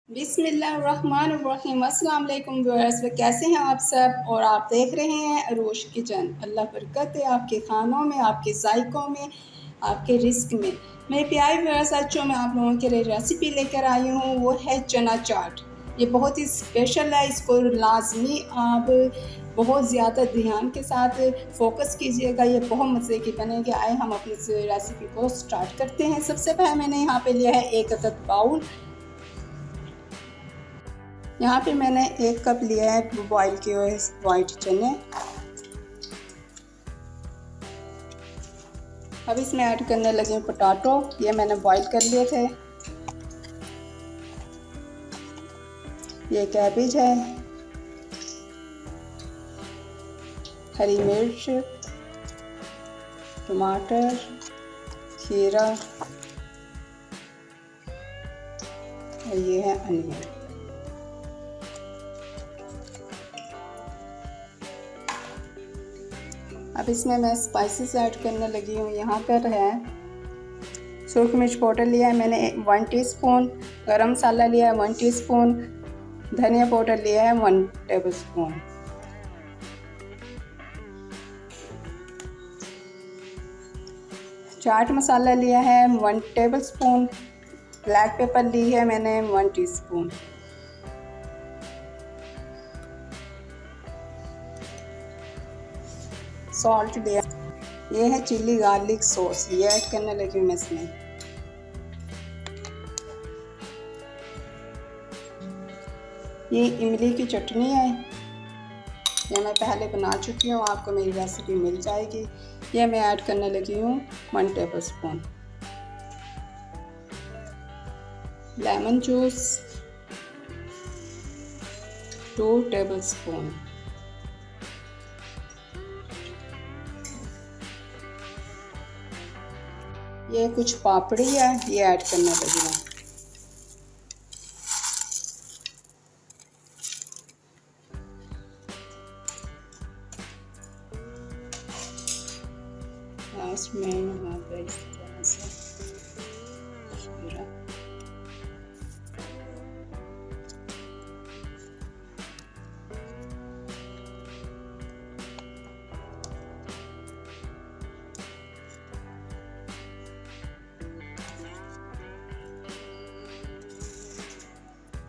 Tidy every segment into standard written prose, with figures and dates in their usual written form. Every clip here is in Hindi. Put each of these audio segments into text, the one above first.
बिस्मिल्लाहिर्रहमानिर्रहीम। अस्सलाम वालेकुम व्यूअर्स, कैसे हैं आप सब। और आप देख रहे हैं अरोश किचन। अल्लाह बरकत है आपके खानों में, आपके जायकों में, आपके रिस्क में। मेरे प्यारे व्यूअर्स, आज जो मैं आप लोगों के लिए रेसिपी लेकर आई हूँ वो है चना चाट। ये बहुत ही स्पेशल है, इसको लाजमी आप बहुत ज़्यादा ध्यान के साथ फोकस कीजिएगा, ये बहुत मज़े की बनेगी। आए हम अपनी इस रेसिपी को स्टार्ट करते हैं। सबसे पहले मैंने यहाँ पे लिया है 1 अदद बाउल। यहाँ पे मैंने 1 कप लिया है बॉईल किए हुए वाइट चने। अब इसमें ऐड करने लगे हूँ पोटैटो, ये मैंने बॉईल कर लिए थे। ये कैबेज है, हरी मिर्च, टमाटर, खीरा और ये है अनियन। अब इसमें मैं स्पाइसेस ऐड करने लगी हूँ। यहाँ पर है सूरख मिर्च पाउडर लिया है मैंने 1 टीस्पून, गरम मसाला लिया है 1 टीस्पून, धनिया पाउडर लिया है 1 टेबलस्पून। चाट मसाला लिया है 1 टेबलस्पून, ब्लैक पेपर ली है मैंने 1 टीस्पून। सॉल्ट लिया, ये है चिली गार्लिक सॉस, ये ऐड करने लगी हूँ मैं इसमें। ये इमली की चटनी है, ये मैं पहले बना चुकी हूँ, आपको मेरी रेसिपी मिल जाएगी। ये मैं ऐड करने लगी हूँ 1 टेबलस्पून। Lemon juice 2 tablespoon. ये कुछ पापड़ी है, ये ऐड करने लगी हूँ। लास्ट में यहाँ पे इस तरह से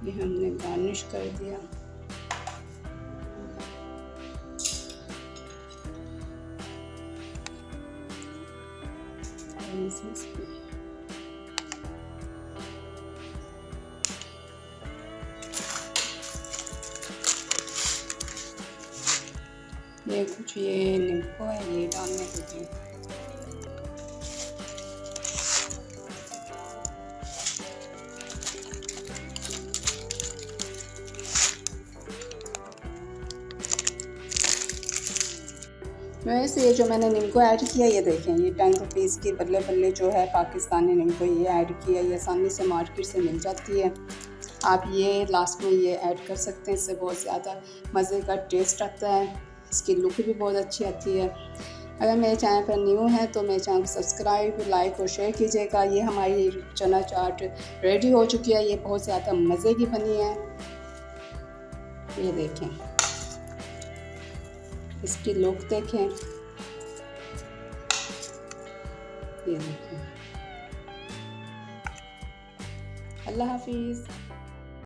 ये हमने गार्निश कर दिया। ये कुछ ये नींबू है, ये डालने लगी। वैसे ये जो मैंने नींबू ऐड किया, ये देखें, ये 10 रुपीज़ की बल्ले बल्ले जो है पाकिस्तानी नींबू, ये ऐड किया। ये आसानी से मार्केट से मिल जाती है। आप ये लास्ट में ये ऐड कर सकते हैं, इससे बहुत ज़्यादा मज़े का टेस्ट आता है, इसकी लुक भी बहुत अच्छी आती है। अगर मेरे चैनल पर न्यू है तो मेरे चैनल को सब्सक्राइब, लाइक और शेयर कीजिएगा। ये हमारी चना चाट रेडी हो चुकी है, ये बहुत ज़्यादा मज़े की बनी है। ये देखें, इसकी लुक देखें, ये देखें। अल्लाह हाफिज़।